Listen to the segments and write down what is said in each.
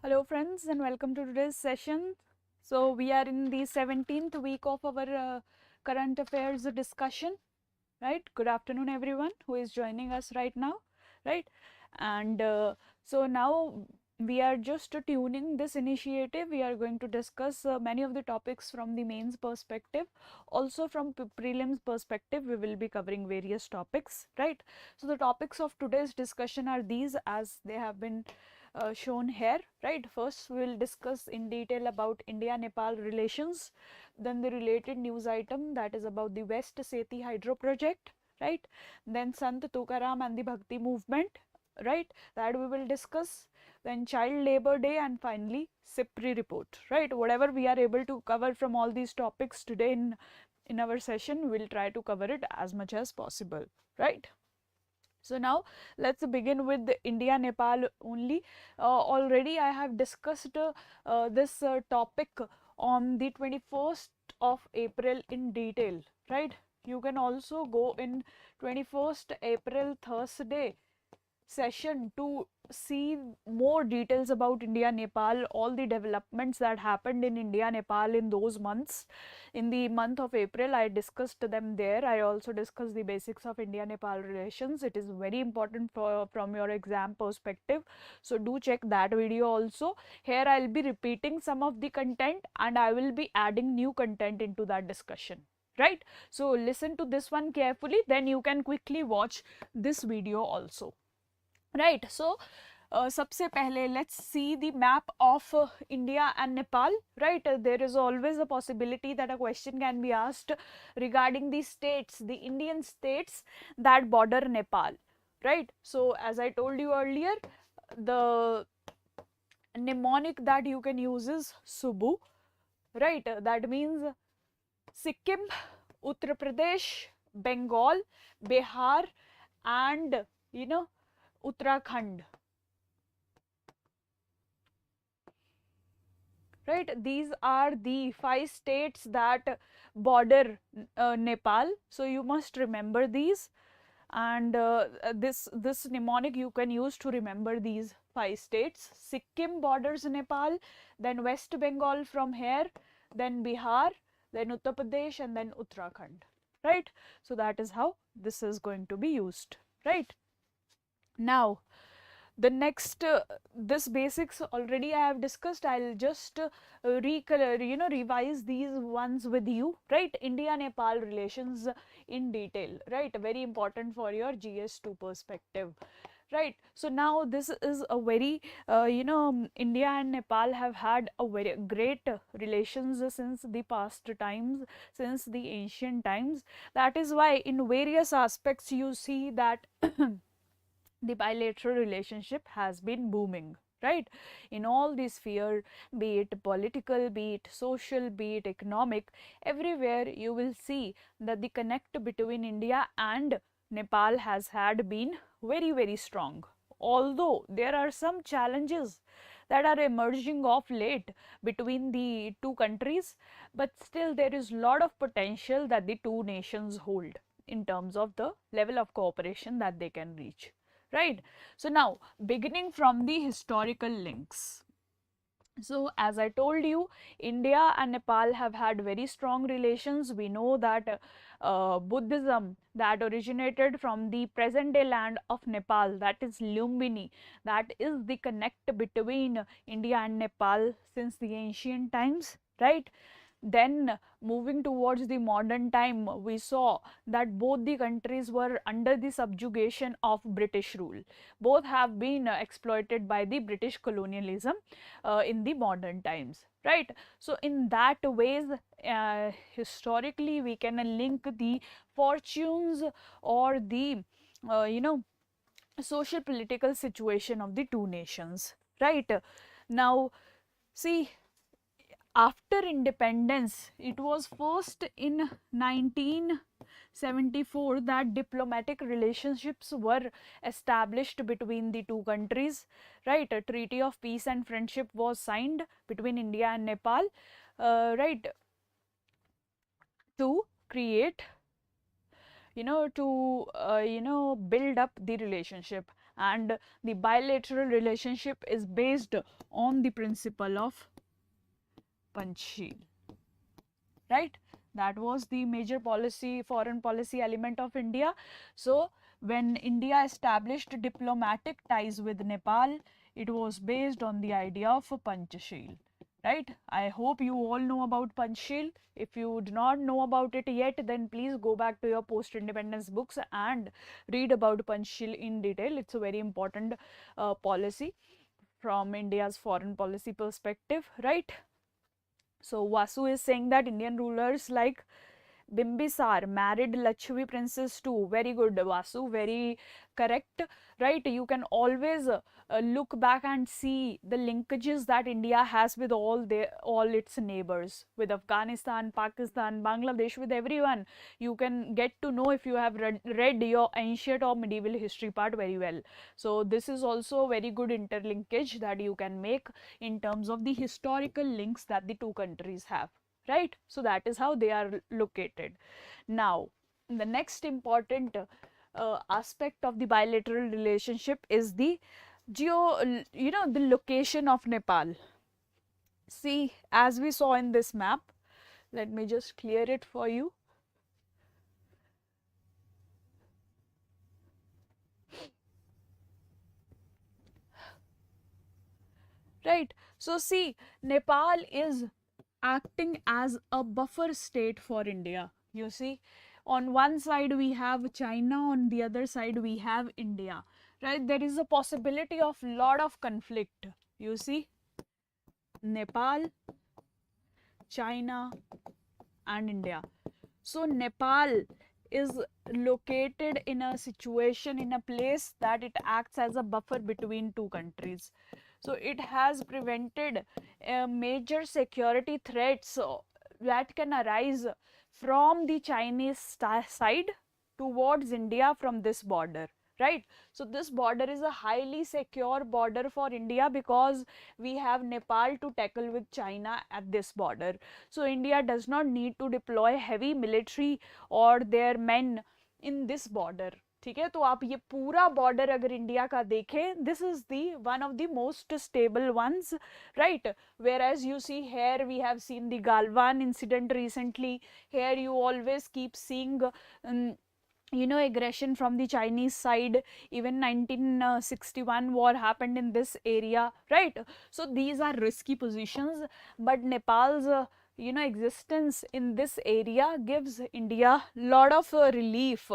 Hello friends and welcome to today's session. So we are in the 17th week of our current affairs discussion, right? Good afternoon everyone who is joining us right now, right? And so now we are just tuning this initiative. We are going to discuss many of the topics from the mains perspective. Also from prelims perspective, we will be covering various topics, right? So the topics of today's discussion are these as they have been shown here, right? First we will discuss in detail about India-Nepal relations, then the related news item, that is about the West Seti hydro project, right? Then Sant Tukaram and the Bhakti movement, right? That we will discuss. Then child labor day, and finally SIPRI report, right? Whatever we are able to cover from all these topics today in our session, we'll try to cover it as much as possible, right? So now let's begin with India-Nepal only. Already I have discussed this topic on the 21st of April in detail, right? You can also go in 21st April Thursday session to see more details about India-Nepal, all the developments that happened in India-Nepal in those months. In the month of April, I discussed them there. I also discussed the basics of India-Nepal relations. It is very important from your exam perspective. So do check that video also. Here I'll be repeating some of the content and I will be adding new content into that discussion, right? So listen to this one carefully, then you can quickly watch this video also, right? So सबसे पहले let's see the map of India and Nepal, right? There is always a possibility that a question can be asked regarding the states, the Indian states that border Nepal, right? So as I told you earlier, the mnemonic that you can use is Subu, right? That means Sikkim, Uttar Pradesh, Bengal, Bihar, and Uttarakhand, right? These are the 5 states that border Nepal, so you must remember these, and this mnemonic you can use to remember these 5 states. Sikkim borders Nepal, then West Bengal from here, then Bihar, then Uttar Pradesh, and then Uttarakhand, right? So that is how this is going to be used, right? Now the next this basics already I have discussed. I'll just revise these ones with you, right? India Nepal relations in detail, right? Very important for your GS2 perspective, right? So now this is a very India and Nepal have had a very great relations since the past times, since the ancient times. That is why in various aspects you see that the bilateral relationship has been booming, right? In all the sphere, be it political, be it social, be it economic, everywhere you will see that the connect between India and Nepal has had been very strong. Although there are some challenges that are emerging of late between the two countries, but still there is lot of potential that the two nations hold in terms of the level of cooperation that they can reach, right? So now beginning from the historical links. So as I told you, India and Nepal have had very strong relations. We know that Buddhism that originated from the present day land of Nepal, that is Lumbini, that is the connect between India and Nepal since the ancient times, right? Then moving towards the modern time, we saw that both the countries were under the subjugation of British rule. Both have been exploited by the British colonialism in the modern times, right? So in that ways, historically we can link the fortunes or the social political situation of the two nations, right? Now see, after independence, it was first in 1974 that diplomatic relationships were established between the two countries, right? A treaty of peace and friendship was signed between India and Nepal, right, to create, to build up the relationship. and the bilateral relationship is based on the principle of Panchsheel, right? That was the major policy, foreign policy element of India. So when India established diplomatic ties with Nepal, it was based on the idea of Panchsheel, right? I hope you all know about Panchsheel. If you do not know about it yet, then please go back to your post-independence books and read about Panchsheel in detail. It's a very important policy from India's foreign policy perspective, right? So Vasu is saying that Indian rulers like Bimbisar married Lakshmi princess too. Very good, Vasu. Very correct. Right. You can always look back and see the linkages that India has with all its neighbors, with Afghanistan, Pakistan, Bangladesh, with everyone. You can get to know if you have read your ancient or medieval history part very well. So this is also a very good interlinkage that you can make in terms of the historical links that the two countries have, right? So that is how they are located. Now the next important aspect of the bilateral relationship is the the location of Nepal. See, as we saw in this map, let me just clear it for you. Right, so see, Nepal is acting as a buffer state for India. You see, on one side we have China, on the other side we have India, right? There is a possibility of lot of conflict. You see, Nepal, China and India. So Nepal is located in a situation, in a place that it acts as a buffer between two countries. So it has prevented major security threats that can arise from the Chinese side towards India from this border, right? So this border is a highly secure border for India because we have Nepal to tackle with China at this border. So India does not need to deploy heavy military or their men in this border. ठीक है, तो आप ये पूरा border अगर India का देखें, this is the one of the most stable ones, right? Whereas you see here we have seen the Galwan incident recently. Here you always keep seeing aggression from the Chinese side. Even 1961 war happened in this area, right? So these are risky positions, but Nepal's existence in this area gives India lot of relief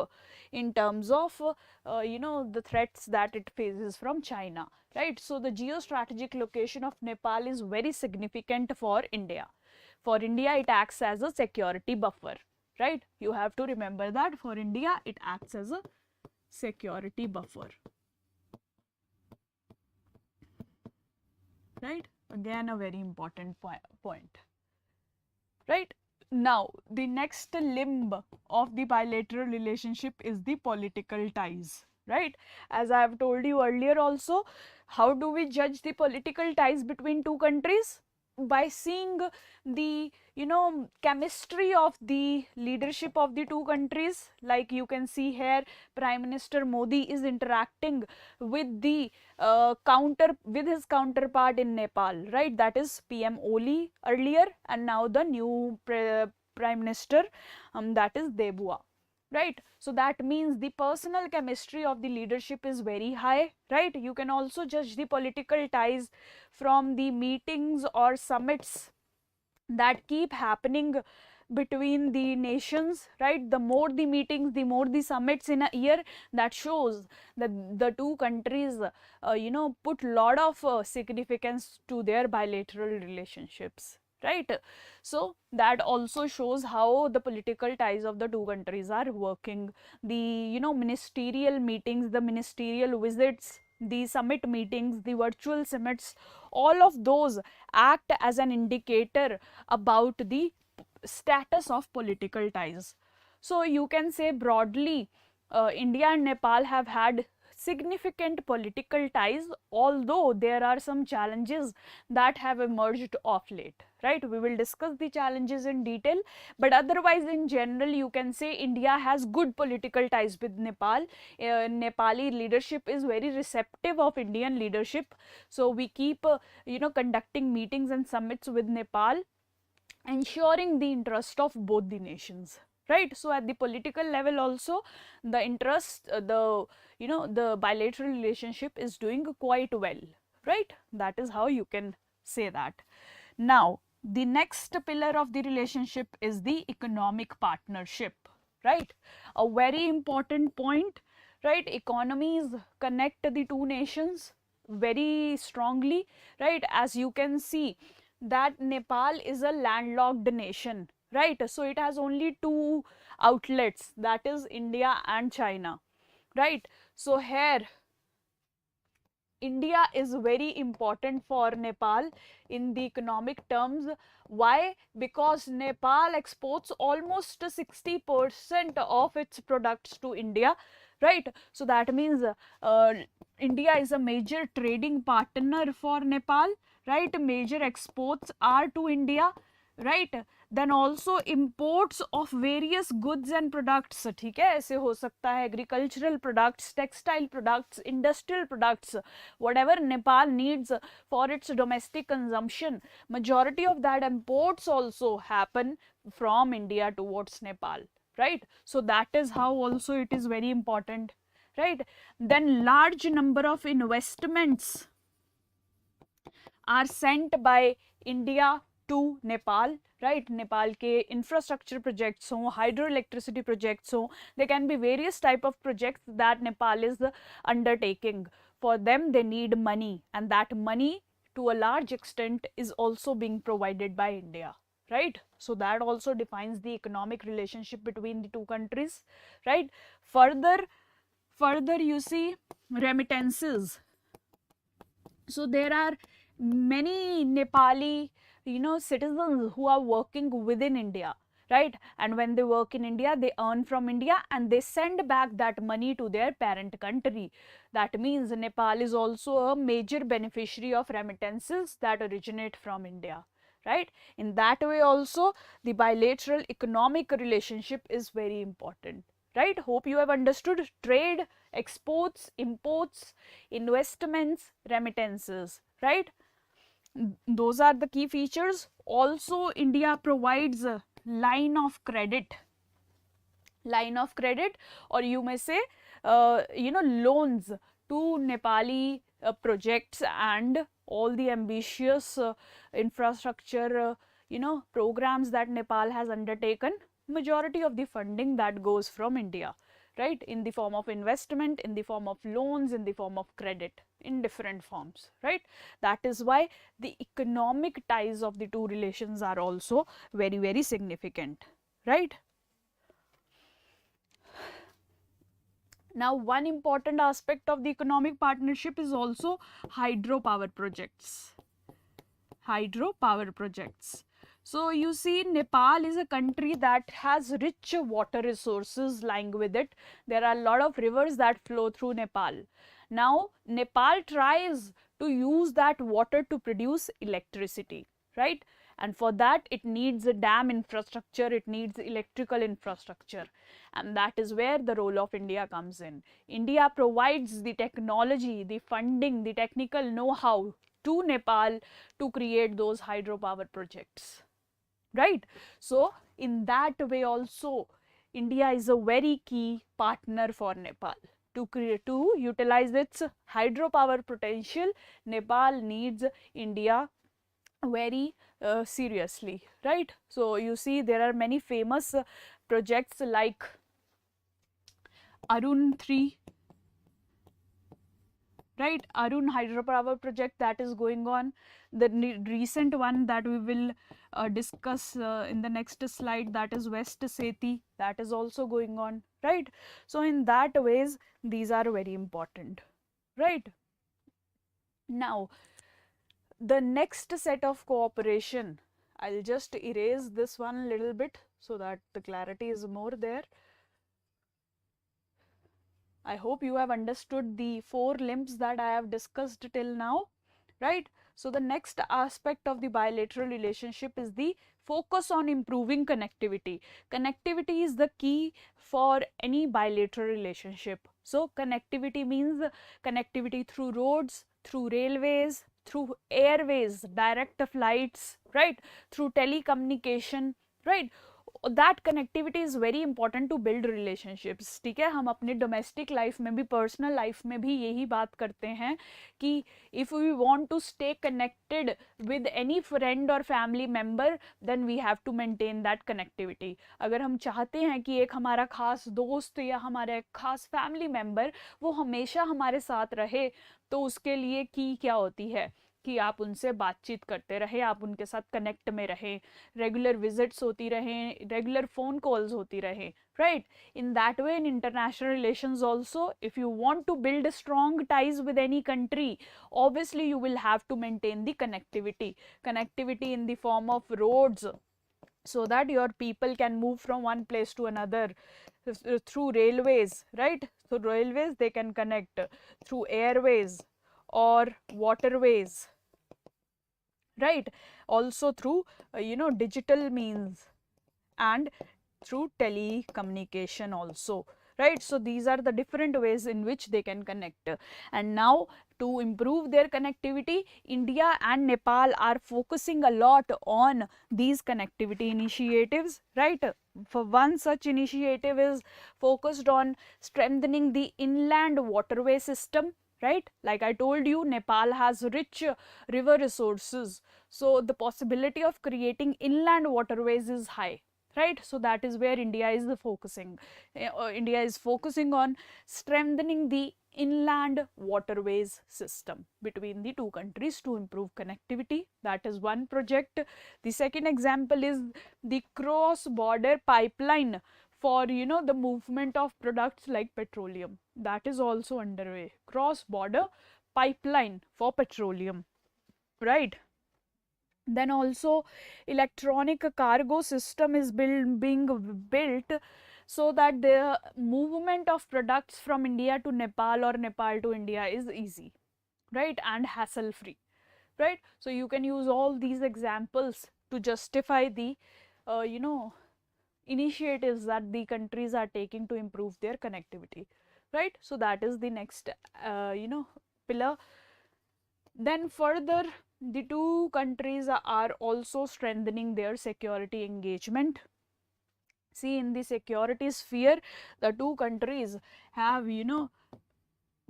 in terms of the threats that it faces from China, right? So the geostrategic location of Nepal is very significant for India. For India, it acts as a security buffer, right? You have to remember that for India, it acts as a security buffer, right? Again, a very important point, right? Now, the next limb of the bilateral relationship is the political ties, right? As I have told you earlier also, how do we judge the political ties between two countries? By seeing the chemistry of the leadership of the two countries. Like you can see here, Prime Minister Modi is interacting with the his counterpart in Nepal, right? That is PM Oli earlier, and now the new Prime Minister, that is Debua, right? So that means the personal chemistry of the leadership is very high, right? You can also judge the political ties from the meetings or summits that keep happening between the nations, right? The more the meetings, the more the summits in a year, that shows that the two countries put lot of significance to their bilateral relationships, right? So that also shows how the political ties of the two countries are working. The ministerial meetings, the ministerial visits, the summit meetings, the virtual summits, all of those act as an indicator about the status of political ties. So you can say broadly, India and Nepal have had significant political ties, although there are some challenges that have emerged of late, right? We will discuss the challenges in detail, but otherwise in general you can say India has good political ties with Nepal. Nepali leadership is very receptive of Indian leadership, so we keep conducting meetings and summits with Nepal, ensuring the interest of both the nations, right? So at the political level also, the interest, the bilateral relationship is doing quite well, right? That is how you can say that. Now the next pillar of the relationship is the economic partnership, right? A very important point, right? Economies connect the two nations very strongly, right? As you can see that Nepal is a landlocked nation, right? So it has only two outlets, that is India and China, right? So here India is very important for Nepal in the economic terms. Why? Because Nepal exports almost 60% of its products to India, right? So that means India is a major trading partner for Nepal, right? Major exports are to India, right? Then also imports of various goods and products, ठीक है? ऐसे हो सकता है agricultural products, textile products, industrial products, whatever Nepal needs for its domestic consumption, majority of that imports also happen from India towards Nepal, right? So that is how also it is very important, right? Then large number of investments are sent by India to Nepal, right? Nepal के infrastructure projects हो, hydroelectricity projects हो, there can be various type of projects that Nepal is undertaking. For them they need money, and that money to a large extent is also being provided by India, right? So that also defines the economic relationship between the two countries, right? Further you see remittances. So there are many Nepali citizens who are working within India, right? And when they work in India, they earn from India and they send back that money to their parent country. That means Nepal is also a major beneficiary of remittances that originate from India, right? In that way also, the bilateral economic relationship is very important, right? Hope you have understood. Trade, exports, imports, investments, remittances, right? Those are the key features. Also India provides a line of credit, or you may say loans to Nepali projects and all the ambitious infrastructure programs that Nepal has undertaken. Majority of the funding that goes from India, right, in the form of investment, in the form of loans, in the form of credit, in different forms, right? That is why the economic ties of the two relations are also very, very significant, right? Now one important aspect of the economic partnership is also hydropower projects. So you see, Nepal is a country that has rich water resources lying with it. There are a lot of rivers that flow through Nepal. Now Nepal tries to use that water to produce electricity, right? And for that it needs a dam infrastructure, it needs electrical infrastructure, and that is where the role of India comes in. India provides the technology, the funding, the technical know-how to Nepal to create those hydropower projects, right? So in that way also India is a very key partner for Nepal. To utilize its hydropower potential, Nepal needs India very seriously, right? So you see there are many famous projects like Arun 3, right? Arun hydropower project that is going on. The recent one that we will discuss in the next slide, that is West Seti, that is also going on, right? So in that ways these are very important, right? Now the next set of cooperation, I'll just erase this one a little bit so that the clarity is more there. I hope you have understood the 4 limbs that I have discussed till now, right? So the next aspect of the bilateral relationship is the focus on improving connectivity. Connectivity is the key for any bilateral relationship. So connectivity means connectivity through roads, through railways, through airways, direct flights, right? Through telecommunication, right? That connectivity is very important to build relationships. ठीक है, हम अपने domestic life में भी, personal life में भी यही बात करते हैं कि if we want to stay connected with any friend और family member then we have to maintain that connectivity. अगर हम चाहते हैं कि एक हमारा खास दोस्त या हमारा एक खास फैमिली मेम्बर वो हमेशा हमारे साथ रहे, तो उसके लिए की क्या होती है कि आप उनसे बातचीत करते रहे, आप उनके साथ कनेक्ट में रहें, रेगुलर विजिट्स होती रहें, रेगुलर फ़ोन कॉल्स होती रहें, right? In that way, in international relations also, if you want to build strong ties with any country, obviously you will have to maintain the connectivity in the form of roads, so that your people can move from one place to another, through railways, right? So railways, they can connect through airways or waterways, right? Also through digital means and through telecommunication also, right? So these are the different ways in which they can connect. And now, to improve their connectivity, India and Nepal are focusing a lot on these connectivity initiatives, right? For one such initiative is focused on strengthening the inland waterway system, right? Like I told you, Nepal has rich river resources, so the possibility of creating inland waterways is high, right? So that is where India is focusing. India is focusing on strengthening the inland waterways system between the two countries to improve connectivity. That is one project. The second example is the cross border pipeline for the movement of products like petroleum. That is also underway. Cross border pipeline for petroleum, right? Then also electronic cargo system is being built so that the movement of products from India to Nepal or Nepal to India is easy, right, and hassle free, right? So you can use all these examples to justify the initiatives that the countries are taking to improve their connectivity, right? So that is the next pillar. Then further, the two countries are also strengthening their security engagement. See, in the security sphere, the two countries have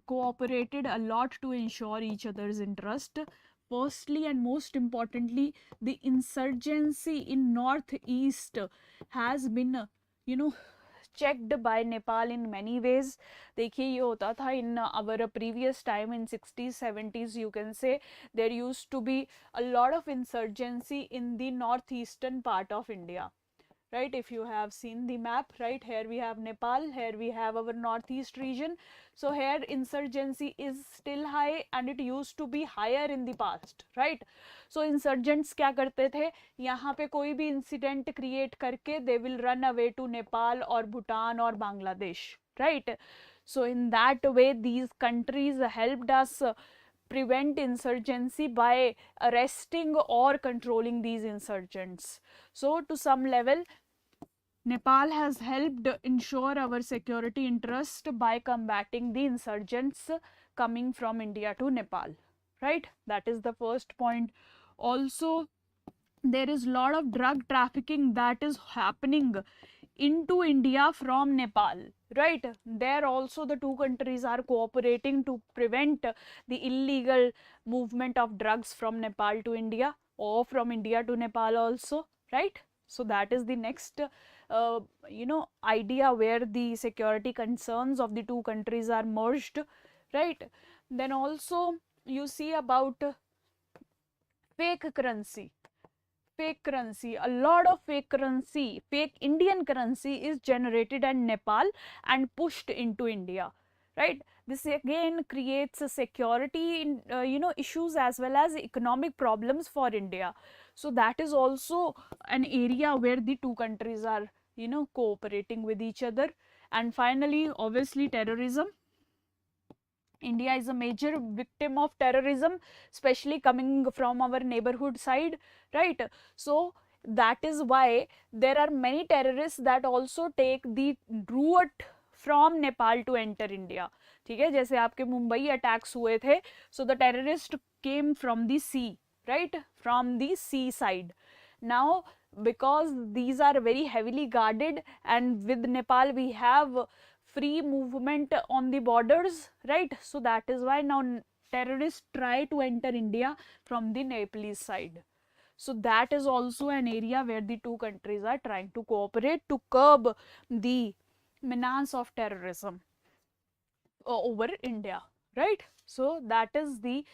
cooperated a lot to ensure each other's interest. Firstly and most importantly, the insurgency in northeast has been checked by Nepal in many ways. देखिए ये होता था in our previous time in 60s 70s, you can say there used to be a lot of insurgency in the northeastern part of India, right? If you have seen the map, right, here we have Nepal, here we have our northeast region. So here insurgency is still high and it used to be higher in the past, right? So insurgents क्या करते थे, यहाँ पे कोई भी incident create करके they will run away to Nepal or Bhutan or Bangladesh, right? So in that way these countries helped us prevent insurgency by arresting or controlling these insurgents. So to some level, Nepal has helped ensure our security interest by combating the insurgents coming from India to Nepal, right? That is the first point. Also, there is a lot of drug trafficking that is happening into India from Nepal, right? There also the two countries are cooperating to prevent the illegal movement of drugs from Nepal to India or from India to Nepal also, right? So that is the next idea where the security concerns of the two countries are merged, right? Then also you see about fake currency. A lot of fake Indian currency is generated in Nepal and pushed into India, right? This again creates a security issues as well as economic problems for India. So that is also an area where the two countries are cooperating with each other. And finally, obviously, terrorism. India is a major victim of terrorism, especially coming from our neighborhood side, right? So that is why there are many terrorists that also take the route from Nepal to enter India. ठीक है, जैसे आपके Mumbai attacks हुए थे, so the terrorist came from the sea, right, from the sea side. Now because these are very heavily guarded, and with Nepal we have free movement on the borders, right? So that is why now terrorists try to enter India from the Nepalese side. So that is also an area where the two countries are trying to cooperate to curb the menace of terrorism over India, right? So that is the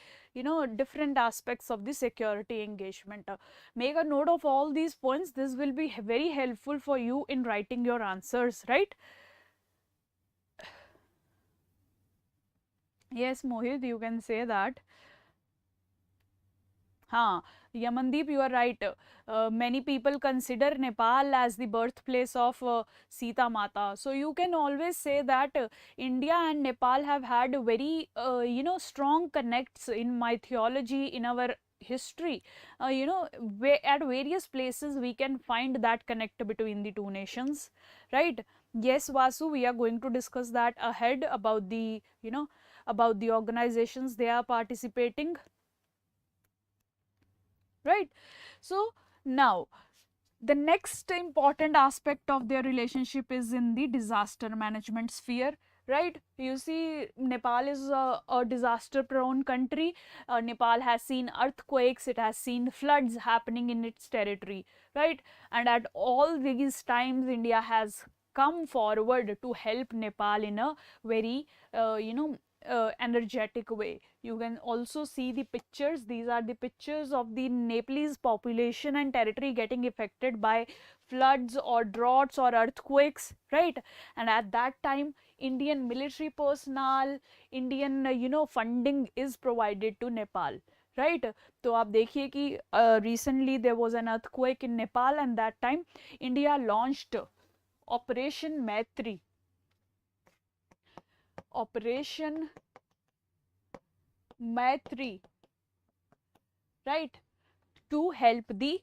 different aspects of the security engagement. Make a note of all these points. This will be very helpful for you in writing your answers, right? Yes, Mohit, you can say that. Haan, Yamandeep, you are right. Many people consider Nepal as the birthplace of Sita Mata. So you can always say that India and Nepal have had very, strong connects in mythology, in our history. At various places we can find that connect between the two nations, right? Yes, Vasu, we are going to discuss that ahead about the, about the organizations they are participating, right? So now the next important aspect of their relationship is in the disaster management sphere, right? You see, Nepal is a disaster prone country. Nepal has seen earthquakes, it has seen floods happening in its territory, right? And at all these times India has come forward to help Nepal in a very energetic way. You can also see the pictures. These are the pictures of the Nepalese population and territory getting affected by floods or droughts or earthquakes, right? And at that time Indian military personnel, Indian funding is provided to Nepal, right? तो आप देखिए कि recently there was an earthquake in Nepal, and that time India launched Operation Maitri. Operation Maitri, right, to help the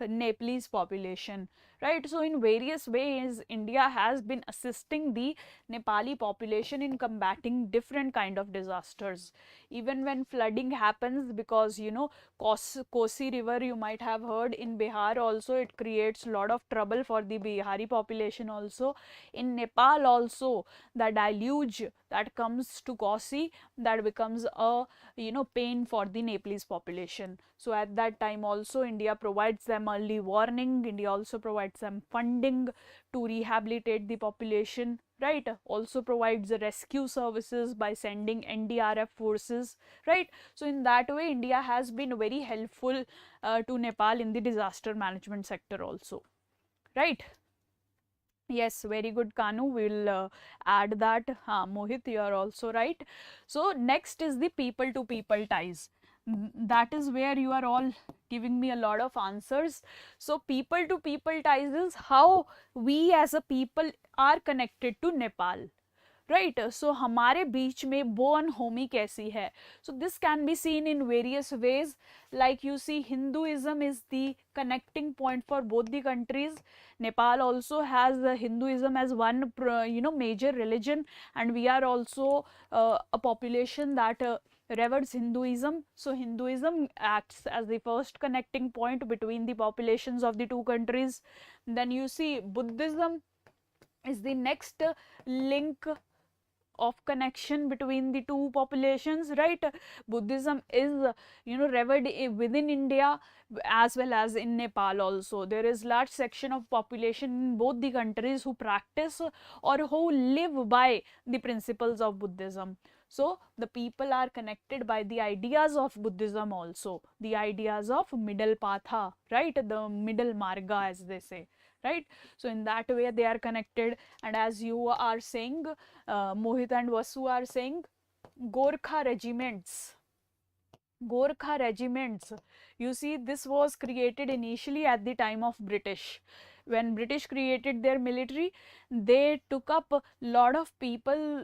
Nepalese population, right? So in various ways India has been assisting the Nepali population in combating different kind of disasters. Even when flooding happens, because Kosi river, you might have heard, in Bihar also, it creates a lot of trouble for the Bihari population also. In Nepal also, the deluge that comes to Kosi, that becomes a pain for the Nepalese population. So at that time also India provides them early warning. India also provides them funding to rehabilitate the population, right? Also provides rescue services by sending NDRF forces, right? So in that way India has been very helpful to Nepal in the disaster management sector also, right? Yes, very good, Kanu. We'll add that. Mohit, you are also right. So next is the people to people ties. That is where you are all giving me a lot of answers. So people to people ties is how we as a people are connected to Nepal, right so हमारे बीच में bone Homi कैसी है. So this can be seen in various ways, like you see Hinduism is the connecting point for both the countries. Nepal also has Hinduism as one major religion, and we are also a population that reveres Hinduism. So Hinduism acts as the first connecting point between the populations of the two countries. Then you see Buddhism is the next link of connection between the two populations, right? Buddhism is revered within India as well as in Nepal also. There is large section of population in both the countries who practice or who live by the principles of Buddhism. So the people are connected by the ideas of Buddhism also, the ideas of middle patha, right? The middle marga, as they say, right? So in that way they are connected. And as you are saying, Mohit and Vasu are saying, Gorkha regiments. Gorkha regiments, you see, this was created initially at the time of British. when British created their military, they took up a lot of people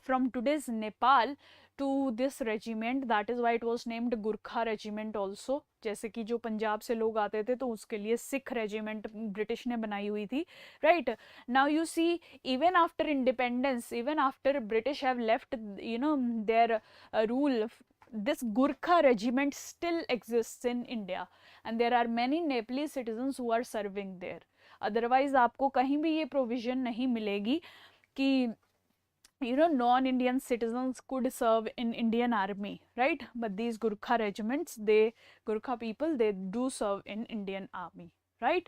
from today's Nepal to this regiment. That is why it was named Gurkha regiment also. जैसे कि जो पंजाब से लोग आते थे तो उसके लिए सिख रेजिमेंट ब्रिटिश ने बनाई हुई थी, right? Now you see, even after independence, even after British have left, you know, their rule, this Gurkha regiment still exists in India, and there are many Nepalese citizens who are serving there. Otherwise आपको कहीं भी ये provision नहीं मिलेगी कि you know, non-Indian citizens could serve in Indian army, right? But these Gurkha regiments, Gurkha people, they do serve in Indian army, right?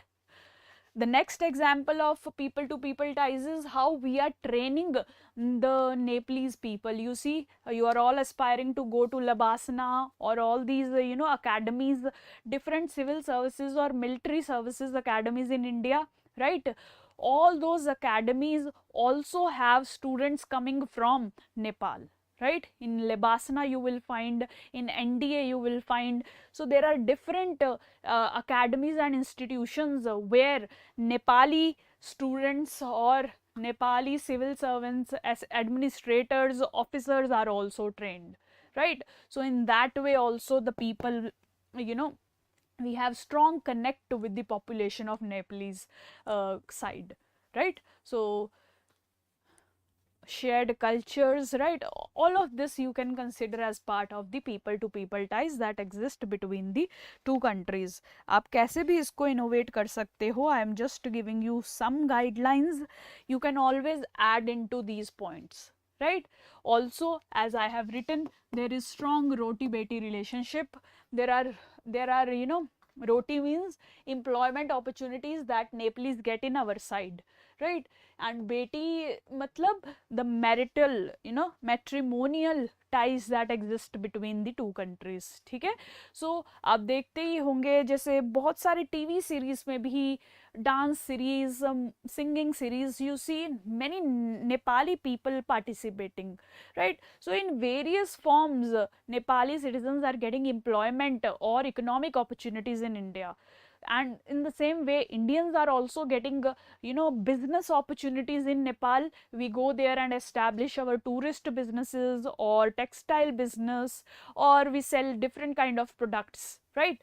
The next example of people to people ties is how we are training the Nepalese people. You see, you are all aspiring to go to Labasana or all these, you know, academies, different civil services or military services academies in India, right? All those academies also have students coming from Nepal, right? In Labasana you will find, in NDA you will find. So there are different academies and institutions where Nepali students or Nepali civil servants as administrators, officers are also trained, right? So in that way also the people, you know, we have strong connect with the population of Nepalese side, right? So shared cultures, right? All of this you can consider as part of the people to people ties that exist between the two countries. आप कैसे भी इसको innovate कर सकते हो. I am just giving you some guidelines. You can always add into these points, right? Also, as I have written, there is strong roti beti relationship. There are, you know, roti means employment opportunities that Nepalese get in our side, right? And beti matlab the marital, you know, matrimonial ties that exist between the two countries, ठीक है? So आप देखते ही होंगे जैसे बहुत सारे TV series में भी, dance series, singing series, you see many Nepali people participating, right? So in various forms Nepali citizens are getting employment or economic opportunities in India. And in the same way Indians are also getting you know, business opportunities in Nepal. We go there and establish our tourist businesses or textile business, or we sell different kind of products, right?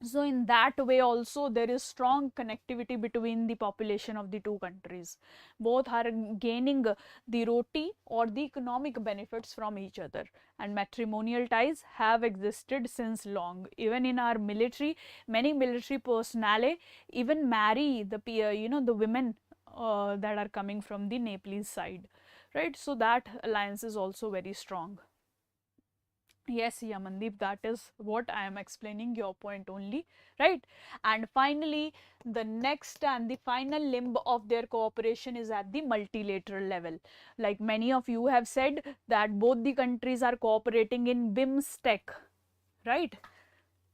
So in that way also there is strong connectivity between the population of the two countries. Both are gaining the roti or the economic benefits from each other, and matrimonial ties have existed since long. Even in our military, many military personnel even marry the you know, the women that are coming from the Nepalese side, right? So that alliance is also very strong. Yes, Yamandeep, that is what I am explaining your point only, right? And finally, the next and the final limb of their cooperation is at the multilateral level. Like many of you have said that both the countries are cooperating in BIMSTEC, right?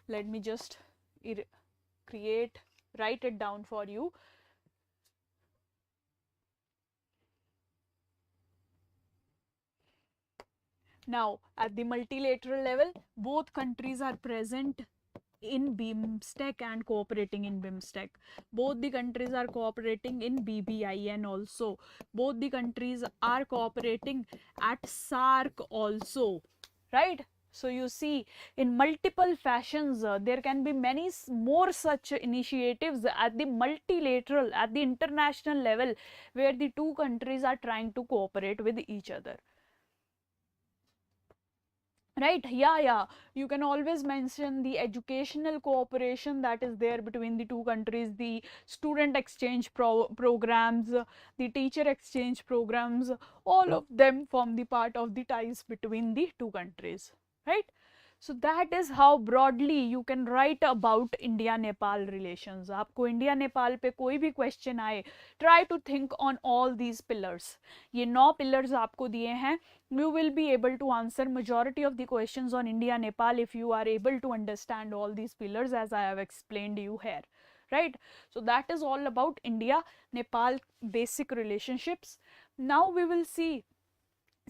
Let me just write it down for you. Now, at the multilateral level, both countries are present in BIMSTEC and cooperating in BIMSTEC. Both the countries are cooperating in BBIN also. Both the countries are cooperating at SARC also, right? So you see, in multiple fashions, there can be many more such initiatives at the multilateral, at the international level, where the two countries are trying to cooperate with each other. Right? Yeah, you can always mention the educational cooperation that is there between the two countries, the student exchange programs, the teacher exchange programs, all of them form the part of the ties between the two countries, right? So that is how broadly you can write about India-Nepal relations. आपको India-Nepal पे कोई भी question आए, try to think on all these pillars. ये 9 pillars आपको दिए हैं. You will be able to answer majority of the questions on India-Nepal if you are able to understand all these pillars as I have explained you here, right? So that is all about India-Nepal basic relationships. Now we will see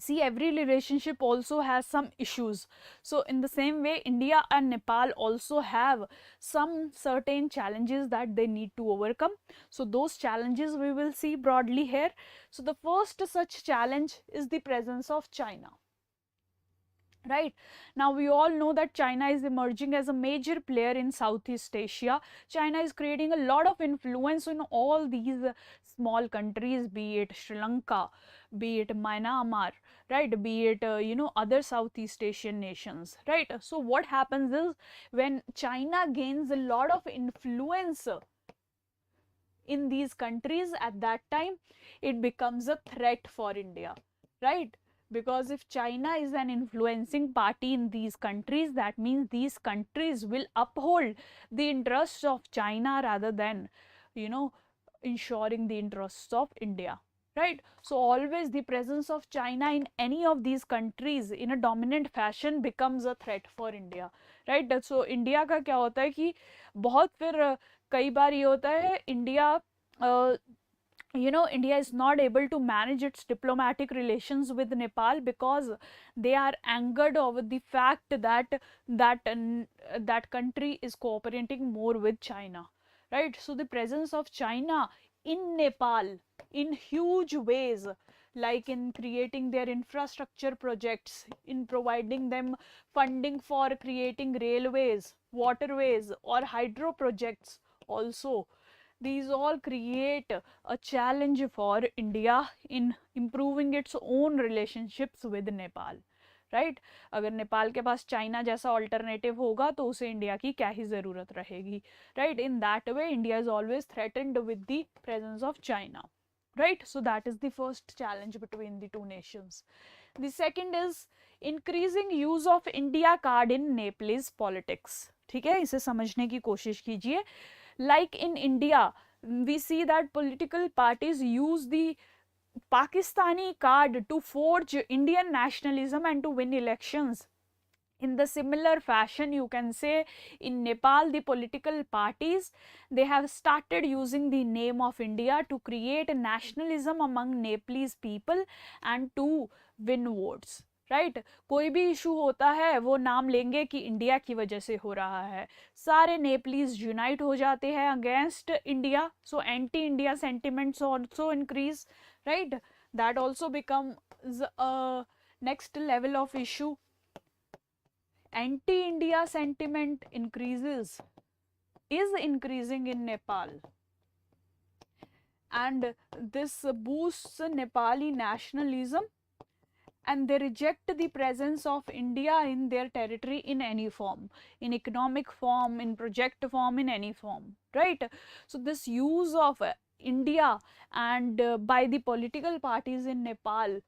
see, every relationship also has some issues. So in the same way, India and Nepal also have some certain challenges that they need to overcome. So those challenges we will see broadly here. So the first such challenge is the presence of China. Right now, we all know that China is emerging as a major player in Southeast Asia. China is creating a lot of influence in all these small countries, be it Sri Lanka, be it Myanmar, right, be it other Southeast Asian nations, right. So what happens is, when China gains a lot of influence in these countries, at that time it becomes a threat for India, right. Because if China is an influencing party in these countries, that means these countries will uphold the interests of China rather than, you know, ensuring the interests of India, right. So always the presence of China in any of these countries in a dominant fashion becomes a threat for India, right. So India का क्या होता है कि बहुत फिर कई बार ये होता है, India India is not able to manage its diplomatic relations with Nepal because they are angered over the fact that country is cooperating more with China, right. So the presence of China in Nepal in huge ways, like in creating their infrastructure projects, in providing them funding for creating railways, waterways, or hydro projects also, these all create a challenge for India in improving its own relationships with Nepal, right अगर नेपाल के पास China जैसा alternative होगा तो उसे India की क्या ही ज़रूरत रहेगी, right. In that way India is always threatened with the presence of China, right. So that is the first challenge between the two nations. The second is increasing use of India card in Nepalese politics. ठीक है, इसे समझने की कोशिश कीजिए. Like in India, we see that political parties use the Pakistani card to forge Indian nationalism and to win elections. In the similar fashion, you can say in Nepal, the political parties, they have started using the name of India to create nationalism among Nepalese people and to win votes. Right कोई भी issue होता है वो नाम लेंगे कि India की वजह से हो रहा है, सारे नेपलीज यूनाइट हो जाते हैं against India. So anti India sentiments also increase, right. That also becomes a next level of issue. Anti-India sentiment is increasing in Nepal, and this boosts Nepali nationalism, and they reject the presence of India in their territory in any form, in economic form, in project form, in any form, right. So this use of India and by the political parties in Nepal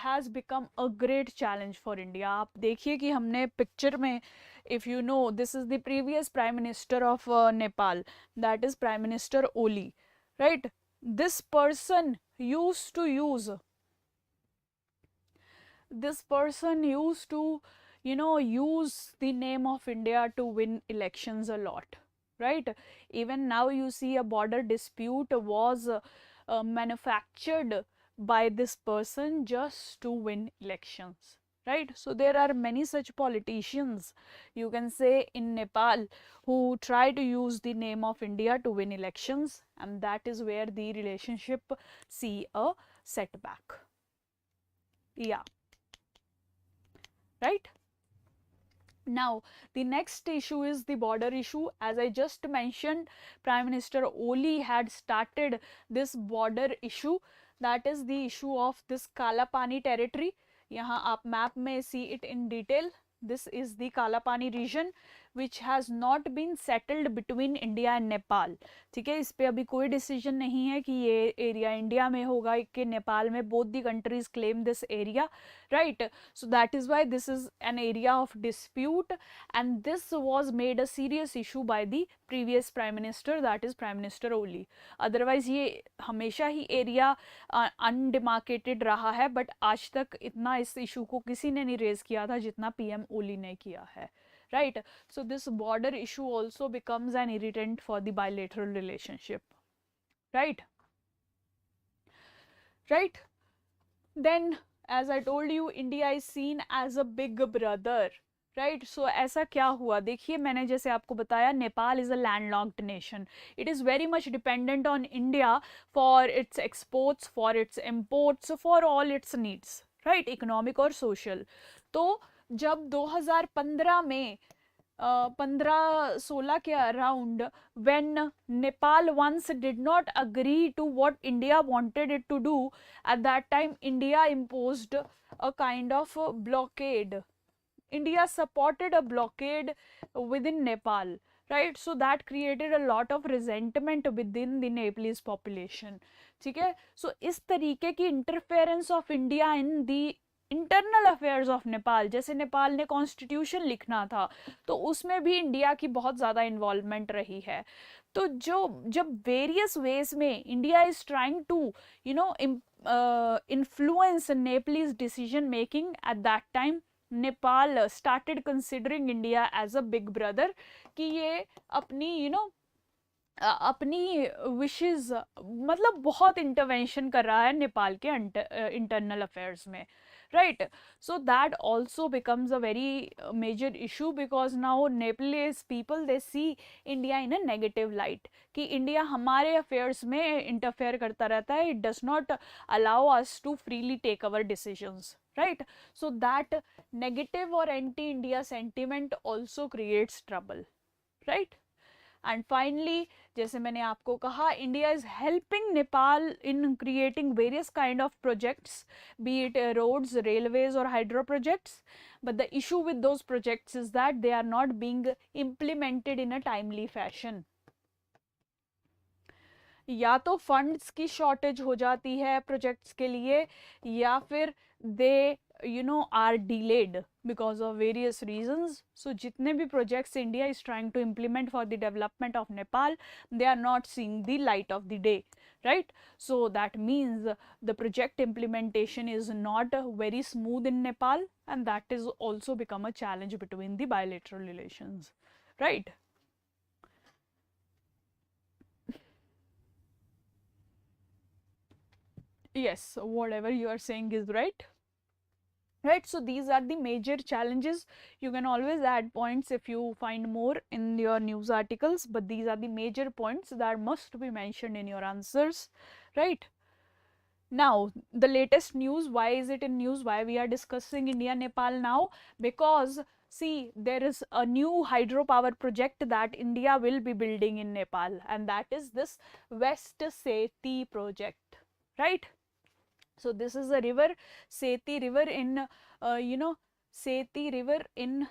has become a great challenge for India. आप देखिए कि हमने picture में, if you know, this is the previous prime minister of Nepal, that is Prime Minister Oli, right. This person used to use use the name of India to win elections a lot, right. Even now you see a border dispute was manufactured by this person just to win elections, right. So there are many such politicians, you can say, in Nepal who try to use the name of India to win elections, and that is where the relationship see a setback. Yeah, right. Now the next issue is the border issue. As I just mentioned, Prime Minister Oli had started this border issue, that is the issue of this Kala Pani territory. यहाँ आप map में see it in detail. This is the Kala Pani region which has not been settled between India and Nepal. ठीक है, इस पे अभी कोई decision नहीं है कि ये एरिया इंडिया में होगा कि नेपाल में. both the countries claim this area, right. So that is why this is an area of dispute, and this was made a serious issue by the previous prime minister, that is Prime Minister Oli. otherwise ये हमेशा ही area undemarcated रहा है, but आज तक इतना इस issue को किसी ने नहीं रेज किया था जितना पीएम ओली ने किया है, right. So this border issue also becomes an irritant for the bilateral relationship, right. Then as I told you, India is seen as a big brother, right. So ऐसा क्या हुआ, देखिए मैंने जैसे आपको बताया, Nepal is a landlocked nation. It is very much dependent on India for its exports, for its imports, for all its needs, right, economic और social. तो जब 2015 में 15-16 के around, when Nepal once did not agree to what India wanted it to do, at that time India imposed a kind of blockade. India supported a blockade within Nepal, right? So that created a lot of resentment within the Nepalese population. ठीक है. So इस तरीके की interference of India in the internal affairs of Nepal, जैसे नेपाल ने constitution लिखना था तो उसमें भी इंडिया की बहुत ज़्यादा इन्वॉल्वमेंट रही है. तो जब वेरियस वेज में India is trying to influence Nepalese decision making, at that time Nepal started considering India as a big brother, कि ये अपनी अपनी विशेस, मतलब बहुत इंटरवेंशन कर रहा है नेपाल के इंटरनल अफेयर्स में, right? So that also becomes a very major issue, because now Nepalese people, they see India in a negative light, कि India हमारे affairs में interfere करता रहता है, it does not allow us to freely take our decisions, right? So that negative or anti-India sentiment also creates trouble, right? And finally, जैसे मैंने आपको कहा, India is helping Nepal in creating various kind of projects, be it roads, railways or hydro projects. But the issue with those projects is that they are not being implemented in a timely fashion. या तो funds की shortage हो जाती है projects के लिए, या फिर दे are delayed because of various reasons. So जितने भी projects India is trying to implement for the development of Nepal, they are not seeing the light of the day, right? So that means the project implementation is not very smooth in Nepal, and that is also become a challenge between the bilateral relations, right? Yes, whatever you are saying is right. Right, so these are the major challenges. You can always add points if you find more in your news articles, but these are the major points that must be mentioned in your answers, right? Now, the latest news, why is it in news? Why we are discussing India-Nepal now? Because see, there is a new hydropower project that India will be building in Nepal, and that is this West Seti project, right? So this is a river, Seti river in Seti river in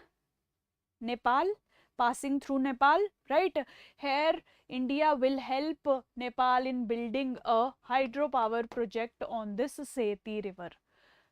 Nepal, passing through Nepal, right? Here India will help Nepal in building a hydropower project on this Seti river,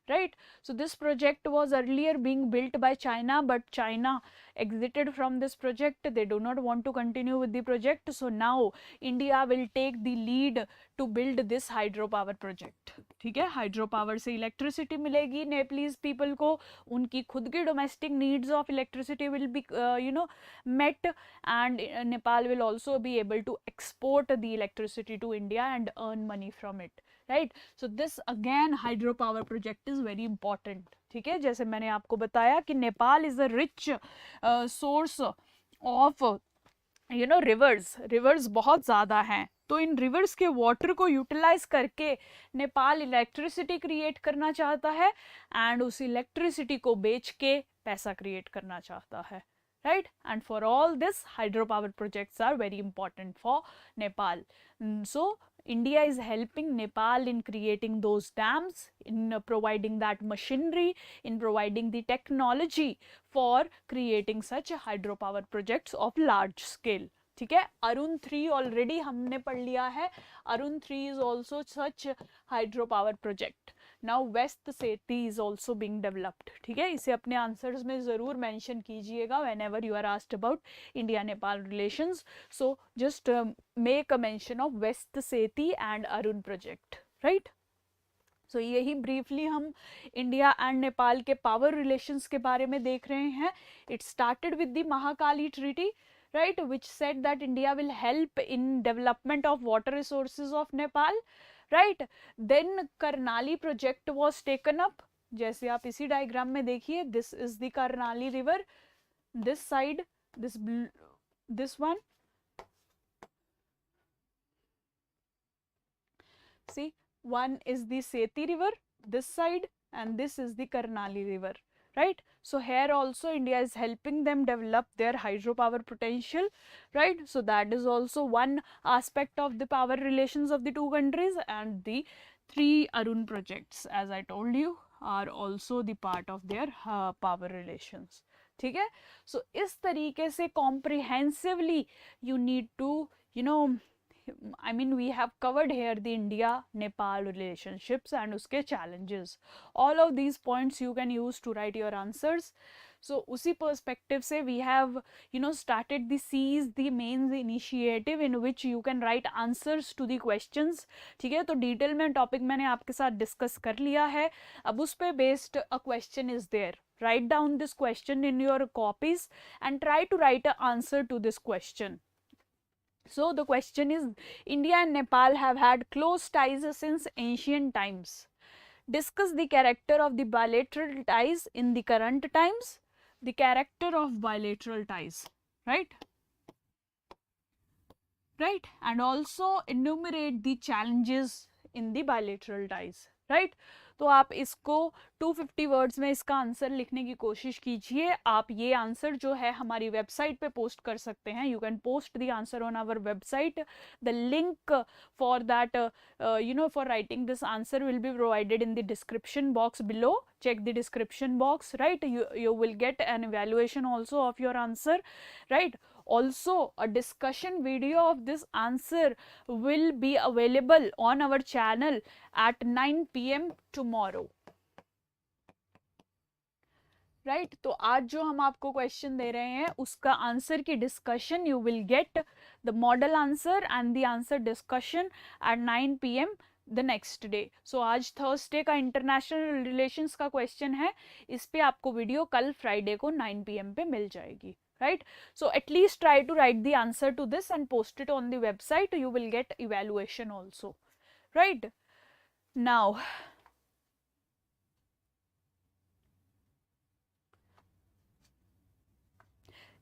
right? So this project was earlier being built by China, but China exited from this project. They do not want to continue with the project. So now India will take the lead to build this hydropower project. ठीक है, hydropower से electricity मिलेगी Nepalese people को, उनकी खुद की domestic needs of electricity will be met, and Nepal will also be able to export the electricity to India and earn money from it, right? So this again hydropower project is very important. ठीक है, जैसे मैंने आपको बताया कि Nepal is a rich source of reverse बहुत ज़्यादा हैं, तो इन रिवर्स के वाटर को यूटिलाइज करके नेपाल इलेक्ट्रिसिटी क्रिएट करना चाहता है, एंड उस इलेक्ट्रिसिटी को बेच के पैसा क्रिएट करना चाहता है, right? And for all this, hydropower projects are very important for Nepal. So India is helping Nepal in creating those dams, in providing that machinery, in providing the technology for creating such hydropower projects of large scale. ठीक है, Arun 3 already हमने पढ़ लिया है. Arun 3 is also such hydropower project. Now West Seti is also being developed. ठीक है, इसे अपने आंसर्स में ज़रूर मेंशन कीजिएगा whenever you are asked about India Nepal relations. So just make a mention of West Seti and Arun project, right? So यही briefly हम India and Nepal के पावर रिलेशंस के बारे में देख रहे हैं. It started with the Mahakali treaty, right, which said that India will help in development of water resources of Nepal, right? Then Karnali project was taken up, जैसे आप इसी डायग्राम में देखिए, this is the Karnali river, this side, this one, see, one is the Seti river this side and this is the Karnali river, right? So here also India is helping them develop their hydropower potential, right? So that is also one aspect of the power relations of the two countries, and the three Arun projects, as I told you, are also the part of their power relations. ठीक है, so इस तरीके से comprehensively you need to, you know, I mean, we have covered here the India-Nepal relationships and uske challenges. All of these points you can use to write your answers. So, उसी perspective से we have, you know, started the Seize the Mains initiative in which you can write answers to the questions. ठीक है, तो detail में topic मैंने आपके साथ discuss कर लिया है. अब उस पे based a question is there. Write down this question in your copies and try to write an answer to this question. So the question is, India and Nepal have had close ties since ancient times. Discuss the character of the bilateral ties in the current times. The character of bilateral ties, right? Right, and also enumerate the challenges in the bilateral ties, right? तो आप इसको 250 words में इसका answer लिखने की कोशिश कीजिए. आप ये आंसर जो है हमारी वेबसाइट पे पोस्ट कर सकते हैं. You can post the answer on our website. The link for that, you know, for writing this answer will be provided in the description box below. Check the description box, right? You will get an evaluation also of your answer, right? Also, a discussion video of this answer will be available on our channel at 9 PM tomorrow. Right, तो आज जो हम आपको question दे रहे हैं उसका answer की discussion you will get the model answer and the answer discussion at 9 PM the next day. So आज थर्सडे का इंटरनेशनल रिलेशंस का क्वेश्चन है. इस पे आपको वीडियो कल फ्राइडे को 9 PM पे मिल जाएगी. Right, so at least try to write the answer to this and post it on the website. You will get evaluation also, right? Now,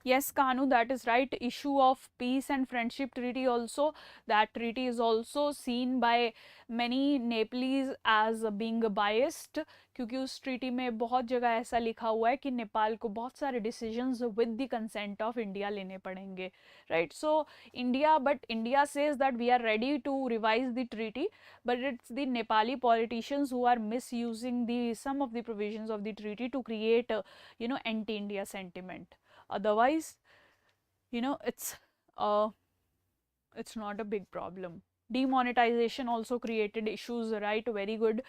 yes, Kanu, that is right. Issue of peace and friendship treaty also, that treaty is also seen by many Nepalese as being biased, क्योंकि उस treaty में बहुत जगह ऐसा लिखा हुआ है कि नेपाल को बहुत सारे decisions with the consent of India लेने पड़ेंगे, right? So India says that we are ready to revise the treaty, but it's the Nepali politicians who are misusing the some of the provisions of the treaty to create, you know, anti-India sentiment. Otherwise, you know, it's not a big problem. Demonetization also created issues, right? Very good,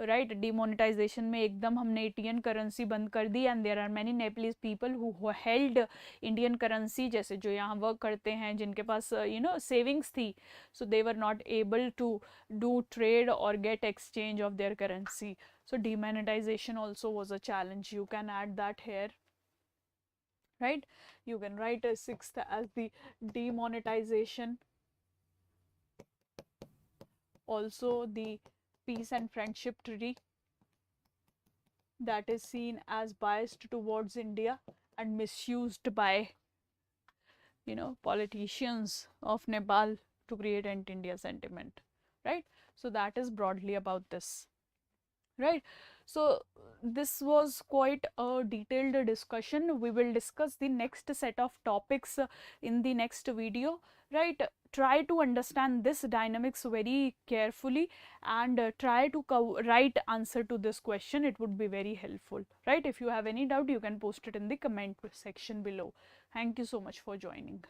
right? Demonetization में एकदम हमने Indian currency बंद कर दी, and there are many Nepalese people who held Indian currency, जैसे जो यहाँ work करते हैं, जिनके पास you know savings थी, so they were not able to do trade or get exchange of their currency. So demonetization also was a challenge. You can add that here, right? You can write a sixth as the demonetization. Also the peace and friendship treaty that is seen as biased towards India and misused by, you know, politicians of Nepal to create anti-India sentiment, right? So that is broadly about this, right? So this was quite a detailed discussion. We will discuss the next set of topics in the next video, right? Try to understand this dynamics very carefully and try to write answer to this question. It would be very helpful, right? If you have any doubt, you can post it in the comment section below. Thank you so much for joining.